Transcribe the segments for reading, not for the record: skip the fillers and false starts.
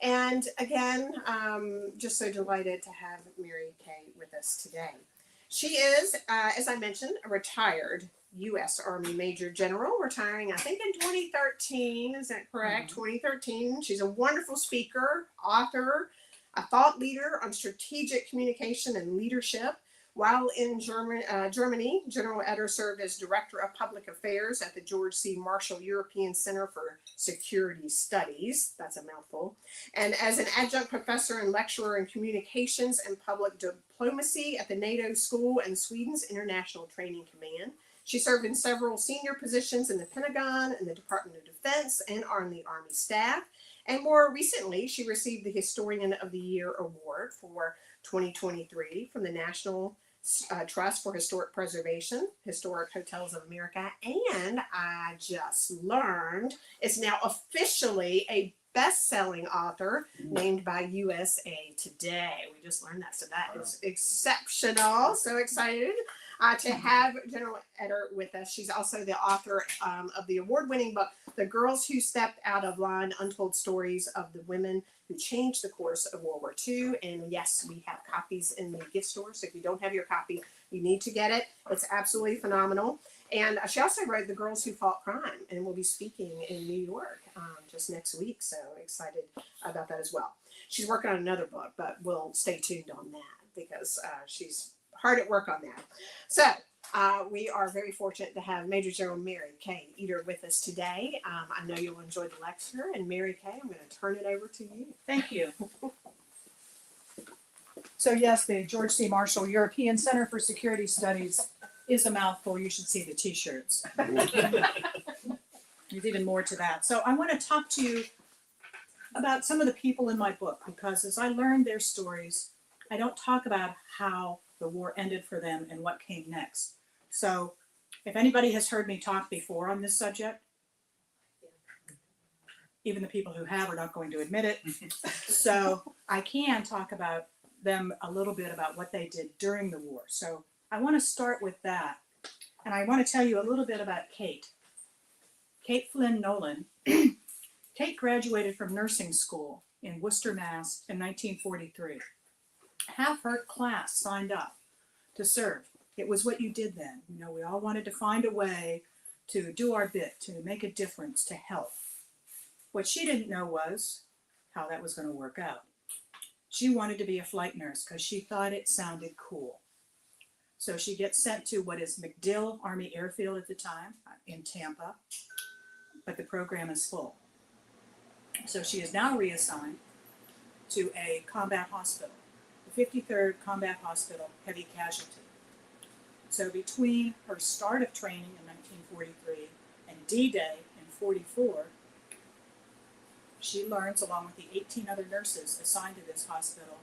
And again, just so delighted to have Mary Kay with us today. She is, as I mentioned, a retired U.S. Army Major General, retiring, I think, in 2013. Is that correct? 2013. She's a wonderful speaker, author, a thought leader on strategic communication and leadership. While in Germany, General Eder served as Director of Public Affairs at the George C. Marshall European Center for Security Studies. That's a mouthful. And as an adjunct professor and lecturer in communications and public diplomacy at the NATO School and Sweden's International Training Command. She served in several senior positions in the Pentagon and the Department of Defense and on the Army staff. And more recently, she received the Historian of the Year award for 2023 from the National Trust for Historic Preservation, Historic Hotels of America. And I just learned it's now officially a best-selling author named by USA Today. We just learned that, so that is exceptional. So excited to have General Eder with us. She's also the author of the award-winning book, The Girls Who Stepped Out of Line, Untold Stories of the Women Who Changed the Course of World War II. And yes, we have copies in the gift store, so if you don't have your copy, you need to get it. It's absolutely phenomenal. And she also wrote The Girls Who Fought Crime and will be speaking in New York just next week. So excited about that as well. She's working on another book, but we'll stay tuned on that because she's hard at work on that. So we are very fortunate to have Major General Mary Kay Eder with us today. I know you'll enjoy the lecture. And Mary Kay, I'm going to turn it over to you. Thank you. So yes, the George C. Marshall European Center for Security Studies is a mouthful. You should see the t-shirts. There's even more to that. So I want to talk to you about some of the people in my book, because as I learned their stories, I don't talk about how the war ended for them and what came next. So if anybody has heard me talk before on this subject, even the people who have are not going to admit it. So I can talk about them a little bit about what they did during the war. So I want to start with that. And I want to tell you a little bit about Kate. Kate Flynn Nolan. Kate graduated from nursing school in Worcester, Mass. in 1943. Half her class signed up to serve. It was what you did then. You know, we all wanted to find a way to do our bit, to make a difference, to help. What she didn't know was how that was going to work out. She wanted to be a flight nurse because she thought it sounded cool. So she gets sent to what is MacDill Army Airfield at the time in Tampa, but the program is full. So she is now reassigned to a combat hospital, the 53rd Combat Hospital Heavy Casualty. So between her start of training in 1943 and D-Day in 44, she learns, along with the 18 other nurses assigned to this hospital,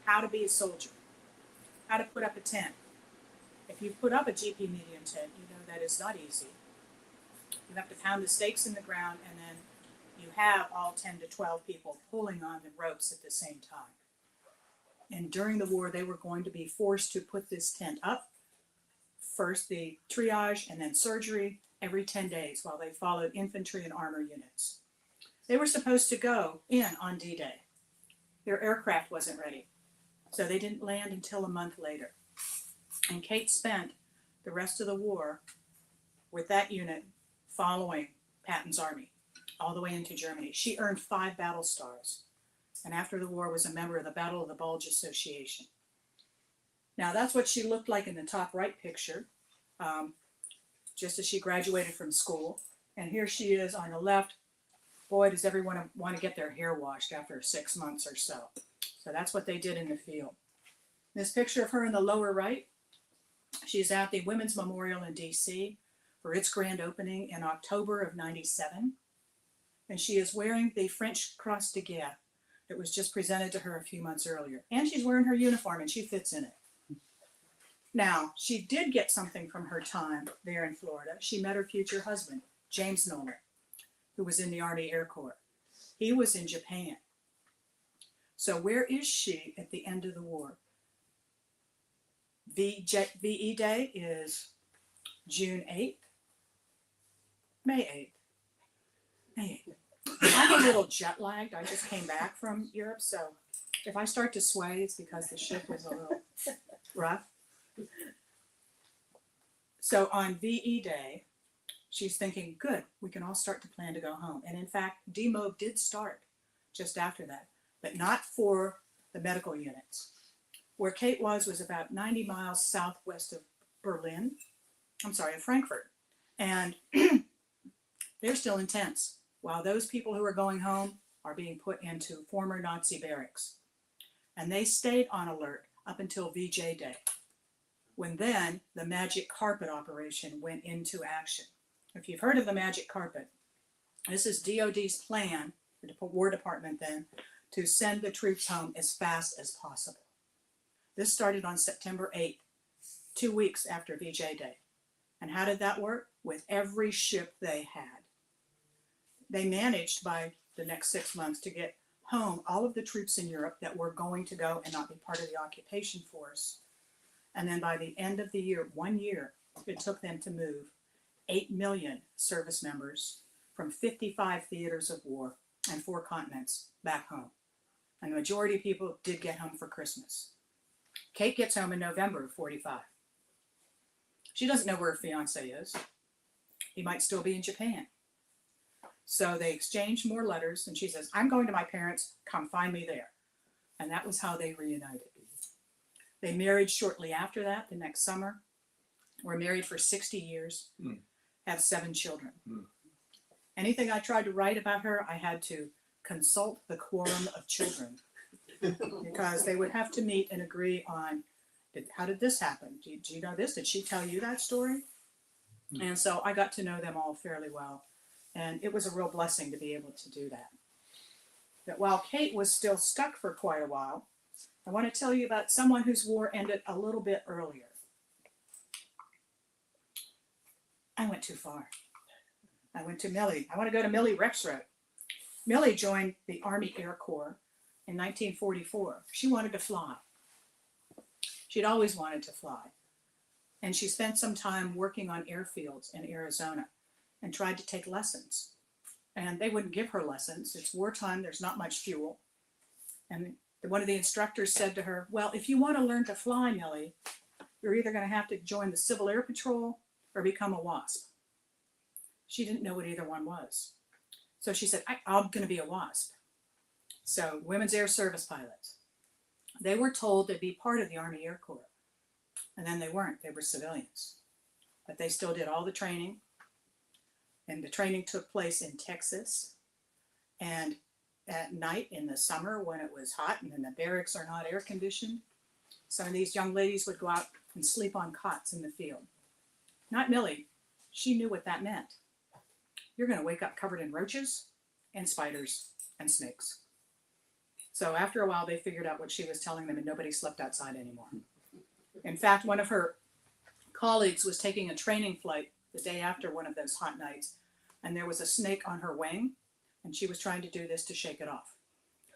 how to be a soldier, how to put up a tent. If you put up a GP medium tent, you know that is not easy. You have to pound the stakes in the ground, and then you have all 10 to 12 people pulling on the ropes at the same time. And during the war, they were going to be forced to put this tent up. First the triage and then surgery every 10 days while they followed infantry and armor units. They were supposed to go in on D-Day. Their aircraft wasn't ready, so they didn't land until a month later. And Kate spent the rest of the war with that unit following Patton's army all the way into Germany. She earned 5 battle stars, and after the war was a member of the Battle of the Bulge Association. Now that's what she looked like in the top right picture, just as she graduated from school. And here she is on the left. Boy, does everyone want to get their hair washed after 6 months or so. So that's what they did in the field. This picture of her in the lower right, she's at the Women's Memorial in D.C. for its grand opening in October of '97. And she is wearing the French Cross de Guerre that was just presented to her a few months earlier. And she's wearing her uniform, and she fits in it. Now, she did get something from her time there in Florida. She met her future husband, James Nolan, who was in the Army Air Corps. He was in Japan. So where is she at the end of the war? VE Day is June 8th, May 8th. May 8th. I'm a little jet lagged. I just came back from Europe, so if I start to sway, it's because the ship was a little rough. So on VE Day, she's thinking, good, we can all start to plan to go home. And in fact, demob did start just after that, but not for the medical units. Where Kate was about 90 miles southwest of Frankfurt. And they're still intense, while those people who are going home are being put into former Nazi barracks. And they stayed on alert up until VJ Day, when then the magic carpet operation went into action. If you've heard of the magic carpet, this is DOD's plan, the War Department then, to send the troops home as fast as possible. This started on September 8th, 2 weeks after VJ Day. And how did that work? With every ship they had. They managed by the next 6 months to get home all of the troops in Europe that were going to go and not be part of the occupation force. And then by the end of the year, 1 year, it took them to move 8 million service members from 55 theaters of war and 4 continents back home. And the majority of people did get home for Christmas. Kate gets home in November of 45. She doesn't know where her fiance is. He might still be in Japan. So they exchange more letters, and she says, I'm going to my parents, come find me there. And that was how they reunited. They married shortly after that, the next summer. Were married for 60 years, have 7 children. Anything I tried to write about her, I had to consult the quorum of children, because they would have to meet and agree on, how did this happen? Do you know this? Did she tell you that story? And so I got to know them all fairly well. And it was a real blessing to be able to do that. But while Kate was still stuck for quite a while, I want to tell you about someone whose war ended a little bit earlier. I went too far. I went to Millie. I want to go to Millie Rexroth. Millie joined the Army Air Corps in 1944. She wanted to fly. She'd always wanted to fly. And she spent some time working on airfields in Arizona and tried to take lessons. And they wouldn't give her lessons. It's wartime, there's not much fuel. And one of the instructors said to her, well, if you want to learn to fly, Millie, you're either going to have to join the Civil Air Patrol or become a WASP. She didn't know what either one was. So she said, I'm going to be a WASP. So Women's Air Service pilots. They were told to be part of the Army Air Corps. And then they weren't. They were civilians. But they still did all the training. And the training took place in Texas. And at night in the summer when it was hot and then the barracks are not air conditioned, some of these young ladies would go out and sleep on cots in the field. Not Millie. She knew what that meant. You're going to wake up covered in roaches and spiders and snakes. So after a while, they figured out what she was telling them, and nobody slept outside anymore. In fact, one of her colleagues was taking a training flight the day after one of those hot nights, and there was a snake on her wing, and she was trying to do this to shake it off.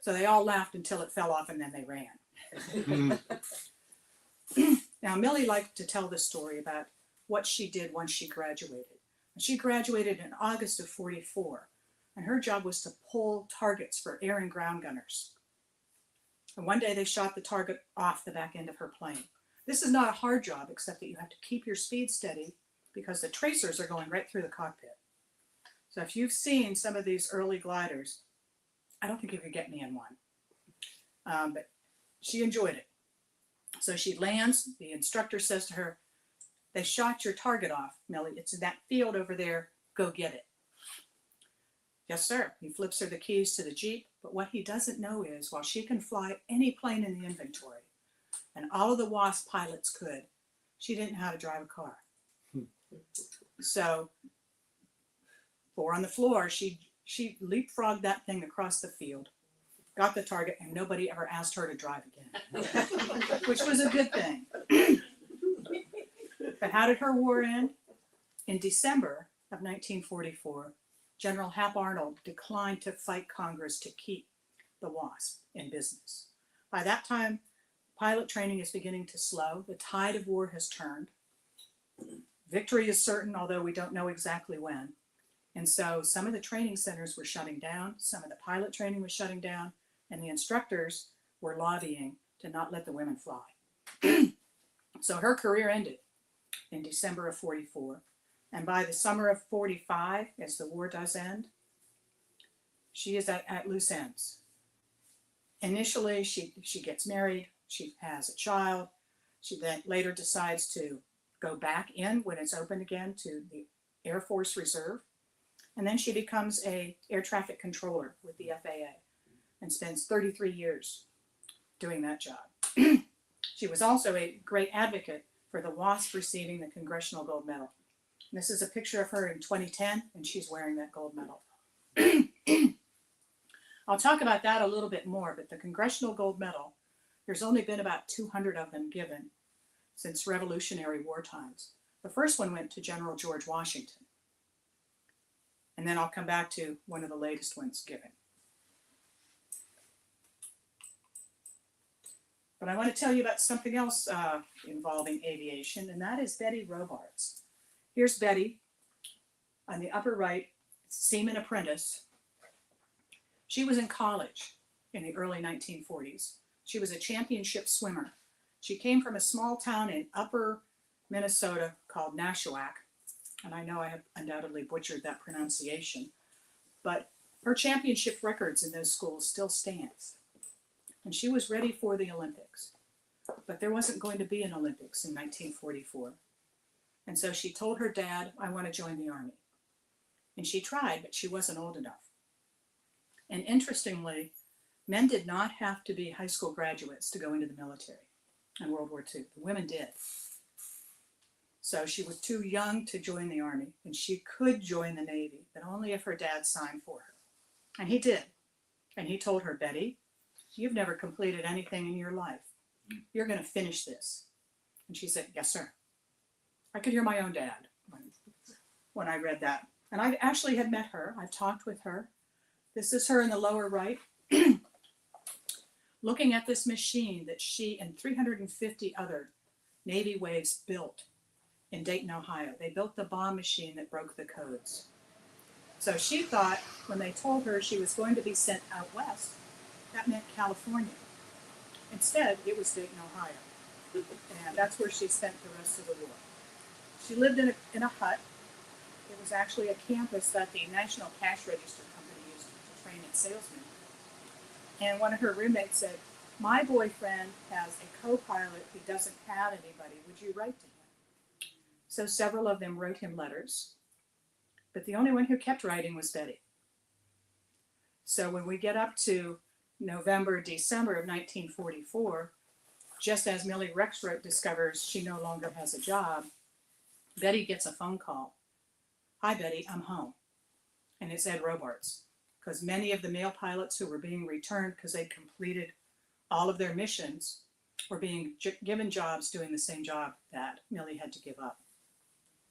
So they all laughed until it fell off, and then they ran. Now, Millie liked to tell the story about what she did once she graduated. She graduated in August of 44, and her job was to pull targets for air and ground gunners. And one day they shot the target off the back end of her plane. This is not a hard job, except that you have to keep your speed steady because the tracers are going right through the cockpit. So if you've seen some of these early gliders, I don't think you could get me in one. But she enjoyed it. So she lands, the instructor says to her, they shot your target off, Millie. It's in that field over there. Go get it. Yes, sir. He flips her the keys to the Jeep. But what he doesn't know is, while she can fly any plane in the inventory, and all of the WASP pilots could, she didn't know how to drive a car. So, 4 on the floor, she leapfrogged that thing across the field, got the target, and nobody ever asked her to drive again, which was a good thing. But how did her war end? In December of 1944, General Hap Arnold declined to fight Congress to keep the WASP in business. By that time, pilot training is beginning to slow. The tide of war has turned. Victory is certain, although we don't know exactly when. And so some of the training centers were shutting down, some of the pilot training was shutting down, and the instructors were lobbying to not let the women fly. So her career ended in December of 44. And by the summer of 45, as the war does end, she is at loose ends. Initially, she gets married, she has a child, she then later decides to go back in when it's open again to the Air Force Reserve. And then she becomes a air traffic controller with the FAA and spends 33 years doing that job. She was also a great advocate for the WASP receiving the Congressional Gold Medal. And this is a picture of her in 2010, and she's wearing that gold medal. I'll talk about that a little bit more, but the Congressional Gold Medal, there's only been about 200 of them given since Revolutionary War times. The first one went to General George Washington. And then I'll come back to one of the latest ones given. But I want to tell you about something else involving aviation, and that is Betty Robards. Here's Betty on the upper right, seaman apprentice. She was in college in the early 1940s. She was a championship swimmer. She came from a small town in upper Minnesota called Nashwauk, and I know I have undoubtedly butchered that pronunciation, but her championship records in those schools still stands. And she was ready for the Olympics, but there wasn't going to be an Olympics in 1944. And so she told her dad, I want to join the Army. And she tried, but she wasn't old enough. And interestingly, men did not have to be high school graduates to go into the military in World War II. The women did. So she was too young to join the Army, and she could join the Navy, but only if her dad signed for her. And he did. And he told her, Betty, you've never completed anything in your life. You're going to finish this. And she said, yes, sir. I could hear my own dad when I read that. And I actually had met her. I've talked with her. This is her in the lower right, looking at this machine that she and 350 other Navy waves built in Dayton, Ohio. They built the bomb machine that broke the codes. So she thought when they told her she was going to be sent out west, that meant California. Instead, it was Dayton, Ohio. And that's where she spent the rest of the war. She lived in a hut. It was actually a campus that the National Cash Register Company used to train its salesmen. And one of her roommates said, my boyfriend has a co-pilot who doesn't have anybody. Would you write to him? So several of them wrote him letters. But the only one who kept writing was Betty. So when we get up to November, December of 1944, just as Millie Rexroth discovers she no longer has a job, Betty gets a phone call. Hi, Betty, I'm home. And it's Ed Robards, because many of the male pilots who were being returned because they completed all of their missions were being given jobs doing the same job that Millie had to give up.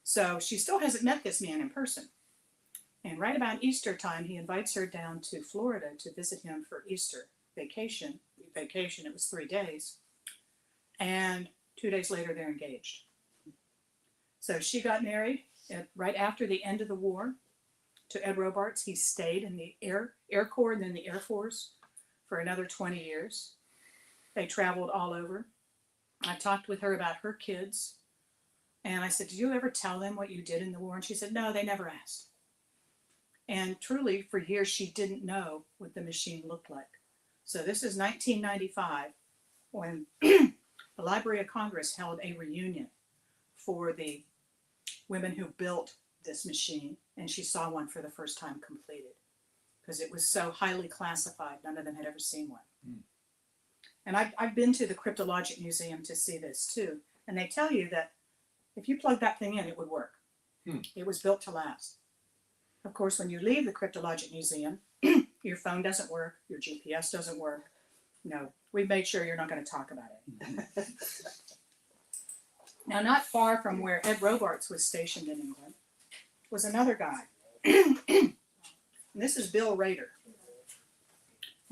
So she still hasn't met this man in person. And right about Easter time, he invites her down to Florida to visit him for Easter vacation. It was 3 days. And 2 days later, they're engaged. So she got married right after the end of the war to Ed Robards. He stayed in the Air Corps and then the Air Force for another 20 years. They traveled all over. I talked with her about her kids. And I said, did you ever tell them what you did in the war? And she said, no, they never asked. And truly, for years, she didn't know what the machine looked like. So this is 1995, when the Library of Congress held a reunion for the women who built this machine, and she saw one for the first time completed, because it was so highly classified, none of them had ever seen one. Mm. And I've been to the Cryptologic Museum to see this too, and they tell you that if you plug that thing in, it would work. Mm. It was built to last. Of course, when you leave the Cryptologic Museum, your phone doesn't work, your GPS doesn't work. No, we made sure you're not going to talk about it. Now, not far from where Ed Robards was stationed in England was another guy. And this is Bill Rader.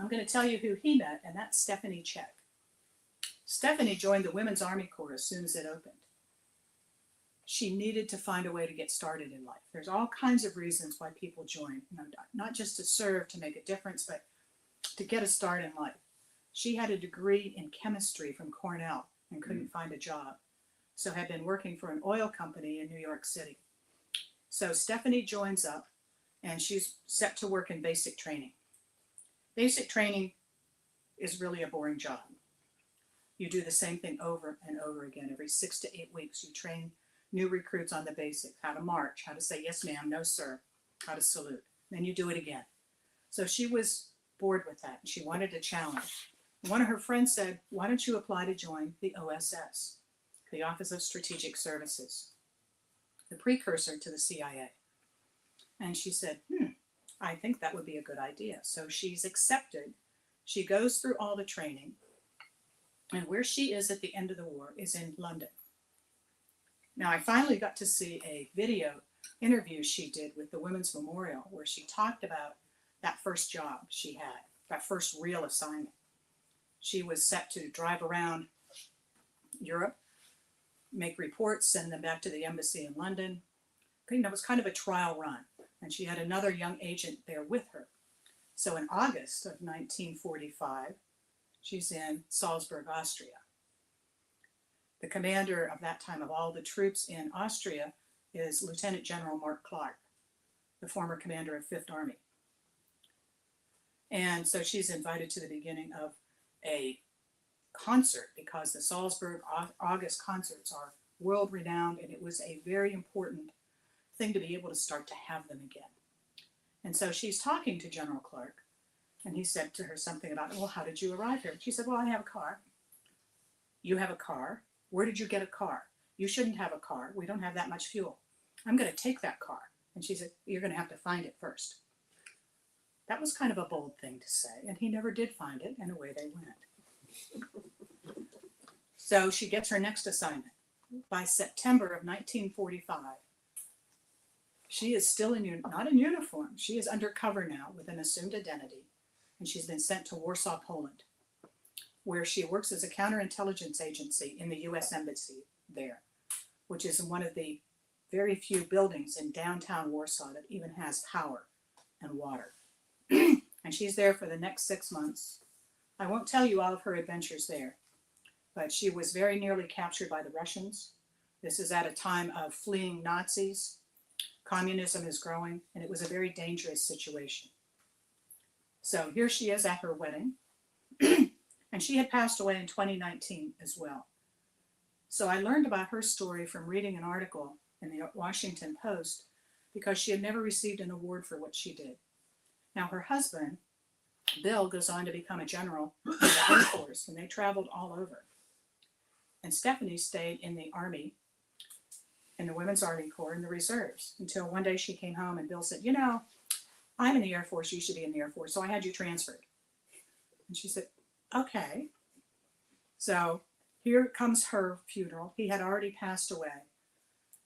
I'm going to tell you who he met, and that's Stephanie Check. Stephanie joined the Women's Army Corps as soon as it opened. she needed to find a way to get started in life. There's all kinds of reasons why people join, not just to serve, to make a difference, but to get a start in life. She had a degree in chemistry from Cornell and couldn't find a job, so had been working for an oil company in New York City. So Stephanie joins up, and she's set to work in basic training. Basic training is really a boring job. You do the same thing over and over again. Every 6 to 8 weeks, you train new recruits on the basics, how to march, how to say yes ma'am, no sir, how to salute. Then you do it again. So she was bored with that, and she wanted a challenge. One of her friends said, why don't you apply to join the OSS, the Office of Strategic Services, the precursor to the CIA. And she said, I think that would be a good idea. So she's accepted. She goes through all the training, and where she is at the end of the war is in London. Now, I finally got to see a video interview she did with the Women's Memorial where she talked about that first job she had, that first real assignment. She was set to drive around Europe, make reports, send them back to the embassy in London. It was kind of a trial run, and she had another young agent there with her. So in August of 1945, she's in Salzburg, Austria. The commander of that time of all the troops in Austria is Lieutenant General Mark Clark, the former commander of Fifth Army. And so she's invited to the beginning of a concert, because the Salzburg August concerts are world renowned, and it was a very important thing to be able to start to have them again. And so she's talking to General Clark, and he said to her something about, well, how did you arrive here? She said, well, I have a car. You have a car? Where did you get a car? You shouldn't have a car. We don't have that much fuel. I'm going to take that car. And she said, you're going to have to find it first. That was kind of a bold thing to say, and he never did find it, and away they went. So she gets her next assignment. By September of 1945, she is still not in uniform. She is undercover now with an assumed identity, and she's been sent to Warsaw, Poland, where she works as a counterintelligence agency in the U.S. Embassy there, which is one of the very few buildings in downtown Warsaw that even has power and water. And she's there for the next 6 months. I won't tell you all of her adventures there, but she was very nearly captured by the Russians. This is at a time of fleeing Nazis. Communism is growing, and it was a very dangerous situation. So here she is at her wedding, and she had passed away in 2019 as well. So I learned about her story from reading an article in the Washington Post, because she had never received an award for what she did. Now her husband, Bill, goes on to become a general in the Air Force, and they traveled all over. And Stephanie stayed in the Army, in the Women's Army Corps, in the reserves, until one day she came home and Bill said, you know, I'm in the Air Force, you should be in the Air Force, so I had you transferred. And she said, okay. So here comes her funeral. He had already passed away,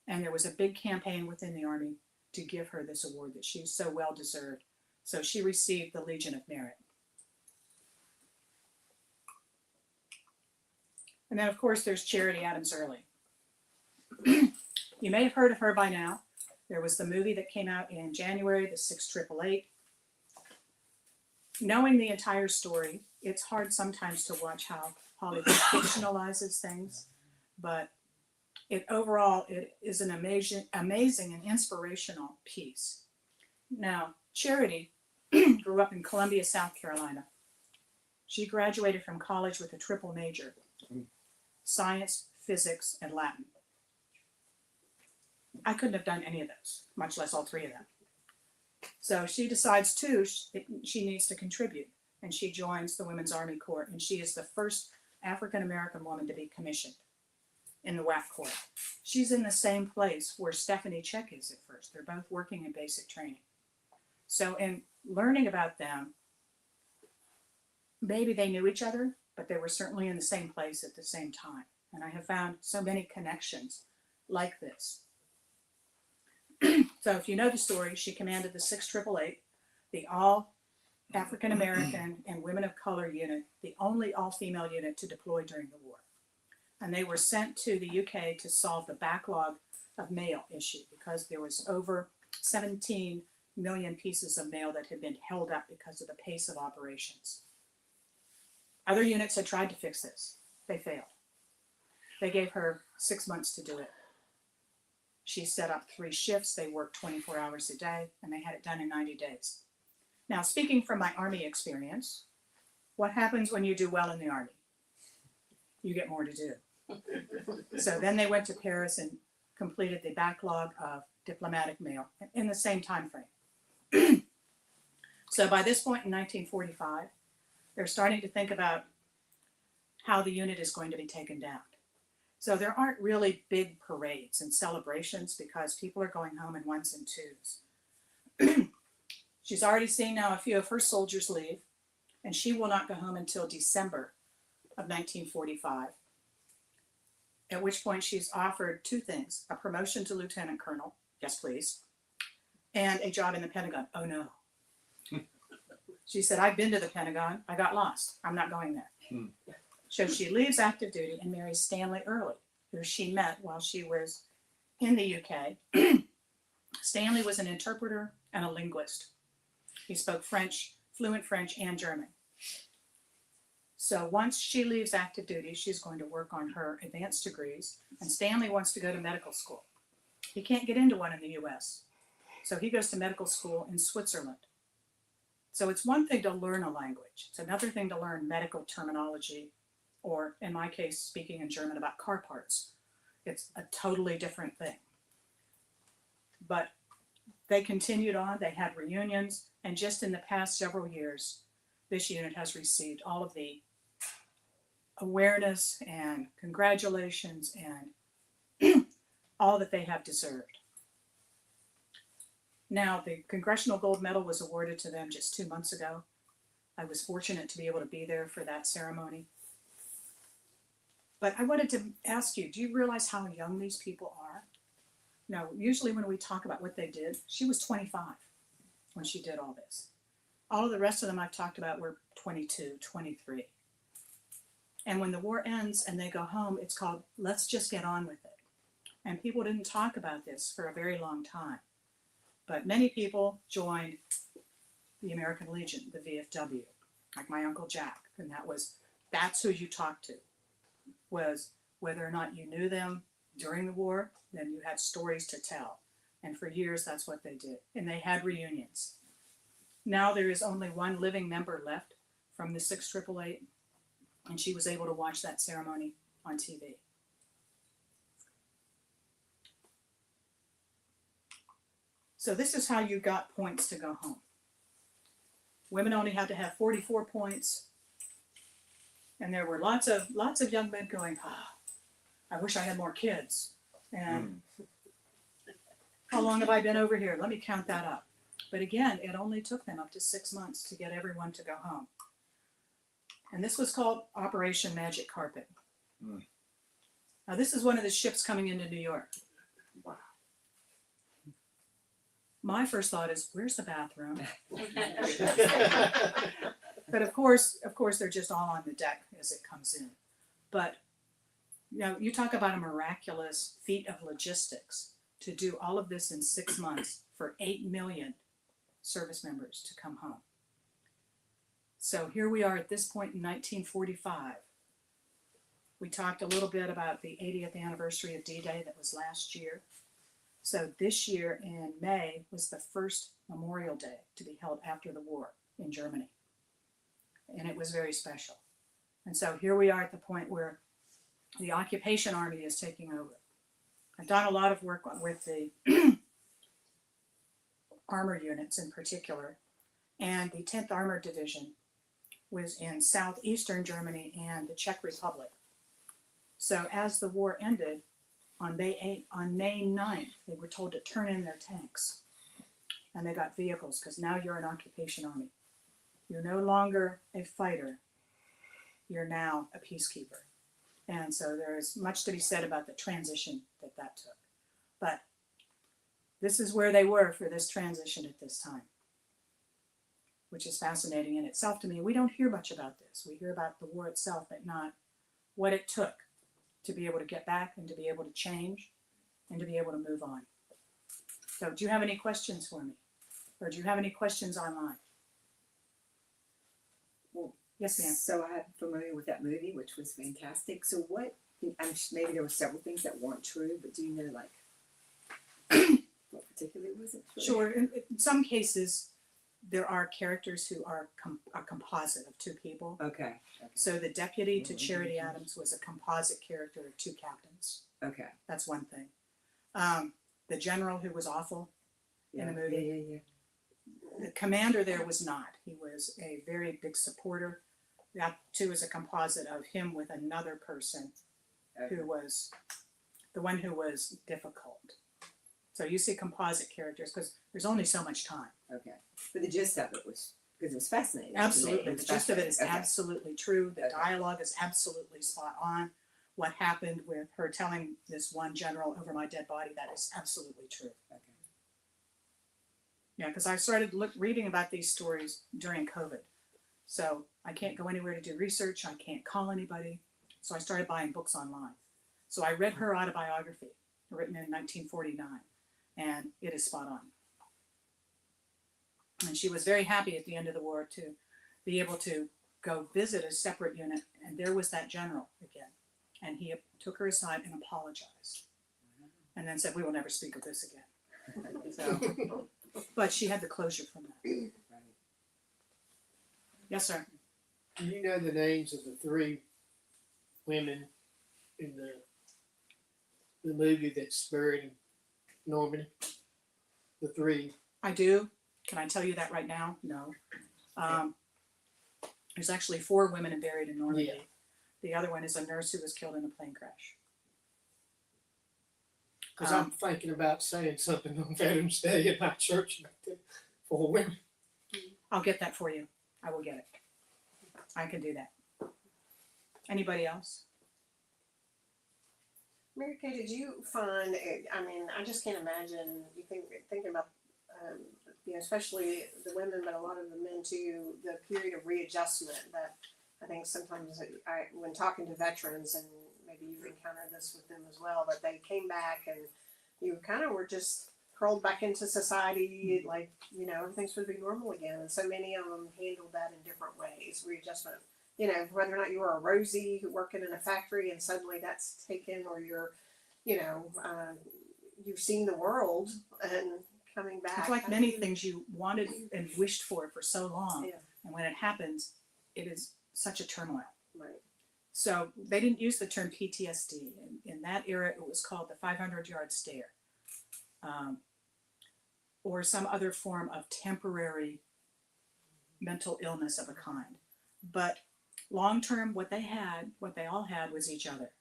and there was a big campaign within the Army to give her this award that she so well deserved. So she received the Legion of Merit. And then, of course, there's Charity Adams Early. You may have heard of her by now. There was the movie that came out in January, the 6888. Knowing the entire story, it's hard sometimes to watch how Hollywood fictionalizes things, but overall, it is an amazing and inspirational piece. Now, Charity grew up in Columbia, South Carolina. She graduated from college with a triple major: science, physics, and Latin. I couldn't have done any of those, much less all three of them. So she decides, too, she needs to contribute, and she joins the Women's Army Corps, and she is the first African-American woman to be commissioned in the WAC Corps. She's in the same place where Stephanie Check is at first. They're both working in basic training. So in learning about them, maybe they knew each other, but they were certainly in the same place at the same time. And I have found so many connections like this. So if you know the story, she commanded the 6888, the all African American and women of color unit, the only all-female unit to deploy during the war. And they were sent to the UK to solve the backlog of mail issued because there was over 17 million pieces of mail that had been held up because of the pace of operations. Other units had tried to fix this. They failed. They gave her 6 months to do it. She set up 3 shifts. They worked 24 hours a day, and they had it done in 90 days. Now, speaking from my Army experience, what happens when you do well in the Army? You get more to do. So then they went to Paris and completed the backlog of diplomatic mail in the same time frame. So by this point in 1945, they're starting to think about how the unit is going to be taken down. So there aren't really big parades and celebrations because people are going home in ones and twos. She's already seen now a few of her soldiers leave, and she will not go home until December of 1945, at which point she's offered 2 things: a promotion to lieutenant colonel, yes please, and a job in the Pentagon. Oh no. She said, I've been to the Pentagon, I got lost, I'm not going there. So she leaves active duty and marries Stanley Early, who she met while she was in the UK. Stanley was an interpreter and a linguist. He spoke French, fluent French and German. So once she leaves active duty, she's going to work on her advanced degrees, and Stanley wants to go to medical school. He can't get into one in the US, so he goes to medical school in Switzerland. So it's one thing to learn a language. It's another thing to learn medical terminology, or in my case, speaking in German about car parts. It's a totally different thing. But they continued on, they had reunions, and just in the past several years, this unit has received all of the awareness and congratulations and all that they have deserved. Now, the Congressional Gold Medal was awarded to them just 2 months ago. I was fortunate to be able to be there for that ceremony. But I wanted to ask you, do you realize how young these people are? No, usually when we talk about what they did, she was 25 when she did all this. All of the rest of them I've talked about were 22, 23. And when the war ends and they go home, it's called, let's just get on with it. And people didn't talk about this for a very long time. But many people joined the American Legion, the VFW, like my Uncle Jack. And that's who you talked to, was whether or not you knew them during the war, then you had stories to tell. And for years, that's what they did. And they had reunions. Now there is only one living member left from the 6888, and she was able to watch that ceremony on TV. So this is how you got points to go home. Women only had to have 44 points, and there were lots of young men going, I wish I had more kids. And how long have I been over here? Let me count that up. But again, it only took them up to 6 months to get everyone to go home. And this was called Operation Magic Carpet. Now this is one of the ships coming into New York. Wow. My first thought is, where's the bathroom? But of course, they're just all on the deck as it comes in. But you know, you talk about a miraculous feat of logistics to do all of this in 6 months for 8 million service members to come home. So here we are at this point in 1945. We talked a little bit about the 80th anniversary of D-Day that was last year. So this year in May was the first Memorial Day to be held after the war in Germany. And it was very special. And so here we are at the point where the occupation army is taking over. I've done a lot of work with the armor units in particular, and the 10th Armored Division was in southeastern Germany and the Czech Republic. So as the war ended, on May 9th, they were told to turn in their tanks. And they got vehicles, because now you're an occupation army. You're no longer a fighter. You're now a peacekeeper. And so there is much to be said about the transition that took. But this is where they were for this transition at this time, which is fascinating in itself to me. We don't hear much about this. We hear about the war itself, but not what it took to be able to get back and to be able to change and to be able to move on. So do you have any questions for me? Or do you have any questions online? Well, Yes, ma'am. So I'm familiar with that movie, which was fantastic. So what, maybe there were several things that weren't true, but do you know, like, what particularly wasn't true? Sure. In some cases, there are characters who are a composite of two people. Okay. So the deputy to Charity Adams was a composite character of two captains. Okay. That's one thing. The general who was awful in the movie. Yeah. The commander there was not. He was a very big supporter. That too is a composite of him with another person who was the one who was difficult. So you see composite characters because there's only so much time. Okay. But the gist of it was, because it was fascinating. to me. Absolutely. It The was gist of it is fascinating. absolutely true. The Okay. dialogue is absolutely spot on. What happened with her telling this one general over my dead body, that is absolutely true. Okay. Yeah, because I started reading about these stories during COVID. So I can't go anywhere to do research. I can't call anybody. So I started buying books online. So I read her autobiography, written in 1949, and it is spot on. And she was very happy at the end of the war to be able to go visit a separate unit, and there was that general again. And he took her aside and apologized, and then said, "We will never speak of this again." So, but she had the closure from that. Right. Yes, sir. Do you know the names of the three women in the movie that's buried in Normandy? The three. I do. Can I tell you that right now? No. There's actually 4 women buried in Normandy. Yeah. The other one is a nurse who was killed in a plane crash. Because I'm thinking about saying something on Veterans Day at my church for women. I'll get that for you. I will get it. I can do that. Anybody else? Mary Kay, did you find it, I mean, I just can't imagine, thinking about, especially the women, but a lot of the men too, the period of readjustment that I think sometimes when talking to veterans, and maybe you've encountered this with them as well, that they came back and you kind of were just curled back into society, like, everything's supposed to be normal again. And so many of them handled that in different ways, readjustment. Whether or not you were a Rosie who working in a factory and suddenly that's taken, or you're, you've seen the world and coming back. It's like many things you wanted and wished for so long. Yeah. And when it happens, it is such a turmoil. Right. So they didn't use the term PTSD. In that era, it was called the 500-yard stare, or some other form of temporary mental illness of a kind. But long term, what they all had was each other.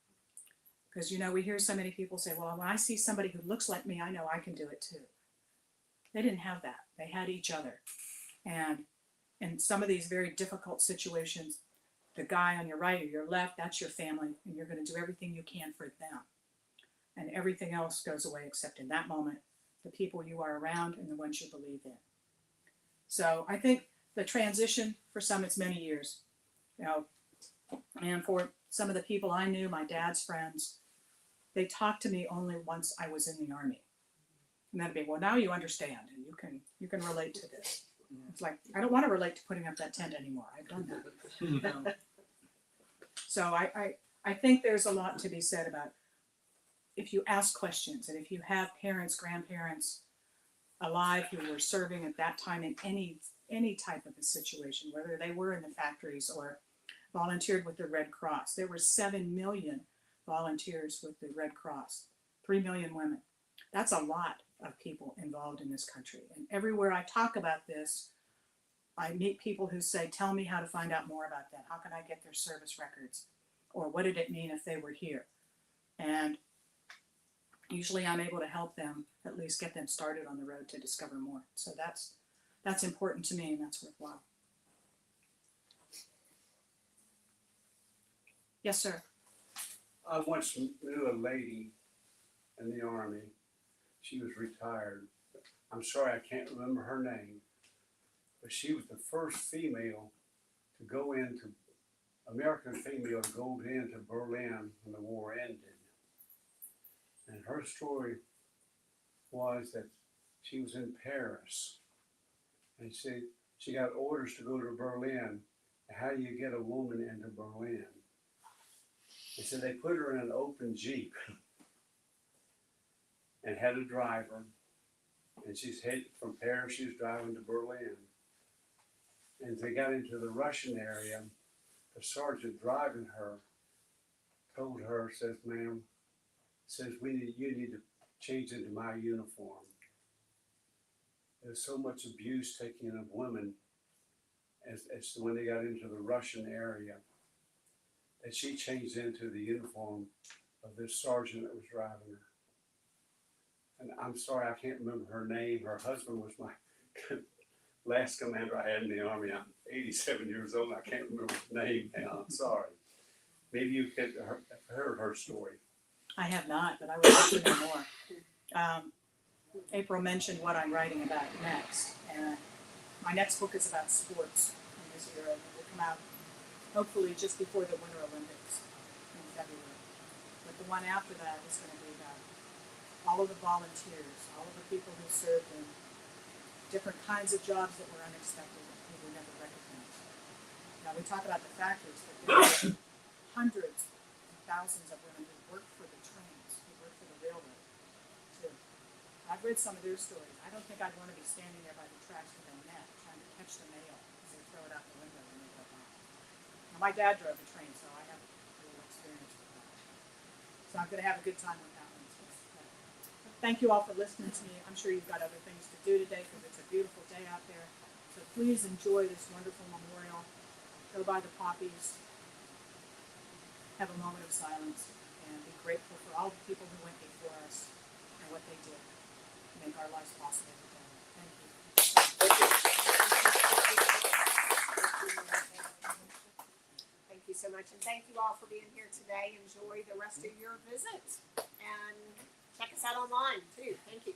Because, we hear so many people say, well, when I see somebody who looks like me, I know I can do it too. They didn't have that. They had each other. And in some of these very difficult situations, the guy on your right or your left, that's your family, and you're going to do everything you can for them. And everything else goes away except in that moment, the people you are around and the ones you believe in. So I think the transition, for some, it's many years. And for some of the people I knew, my dad's friends, they talked to me only once I was in the Army. And that'd be, well, now you understand and you can relate to this. It's like, I don't want to relate to putting up that tent anymore. I've done that. So I think there's a lot to be said about if you ask questions, and if you have parents, grandparents alive who were serving at that time in any type of a situation, whether they were in the factories or volunteered with the Red Cross. There were 7 million volunteers with the Red Cross, 3 million women. That's a lot of people involved in this country. And everywhere I talk about this, I meet people who say, tell me how to find out more about that. How can I get their service records? Or what did it mean if they were here? And usually I'm able to help them, at least get them started on the road to discover more. So that's important to me, and that's worthwhile. Yes, sir. I once knew a lady in the Army. She was retired. I'm sorry I can't remember her name, but she was the first female to go into, American female to go into Berlin when the war ended. And her story was that she was in Paris, and she got orders to go to Berlin. How do you get a woman into Berlin? And so they put her in an open Jeep and had a driver. And she's headed from Paris, she was driving to Berlin. And as they got into the Russian area, the sergeant driving her told her, says, ma'am, says, you need to change into my uniform. There's so much abuse taken of women as when they got into the Russian area that she changed into the uniform of this sergeant that was driving her. And I'm sorry, I can't remember her name. Her husband was my last commander I had in the Army. I'm 87 years old. I can't remember his name now. I'm sorry. Maybe you could have heard her story. I have not, but I would like to know more. April mentioned what I'm writing about next, and my next book is about sports in this era. It will come out hopefully just before the Winter Olympics in February. But the one after that is going to be about all of the volunteers, all of the people who served in different kinds of jobs that were unexpected and we were never recognized. Now we talk about the factories, but there are hundreds and thousands of women who work for the trains, who work for the railroad, too. I've read some of their stories. I don't think I'd want to be standing there by the tracks with a net trying to catch the mail as they throw it out the window when they go by. Now my dad drove a train, so I have a little experience with that. So I'm going to have a good time with that one. Thank you all for listening to me. I'm sure you've got other things to do today because it's a beautiful day out there. So please enjoy this wonderful memorial. Go by the poppies. Have a moment of silence and be grateful for all the people who went before us and what they did to make our lives possible together. Thank you. Thank you so much, and thank you all for being here today. Enjoy the rest of your visit, and check us out online too. Thank you.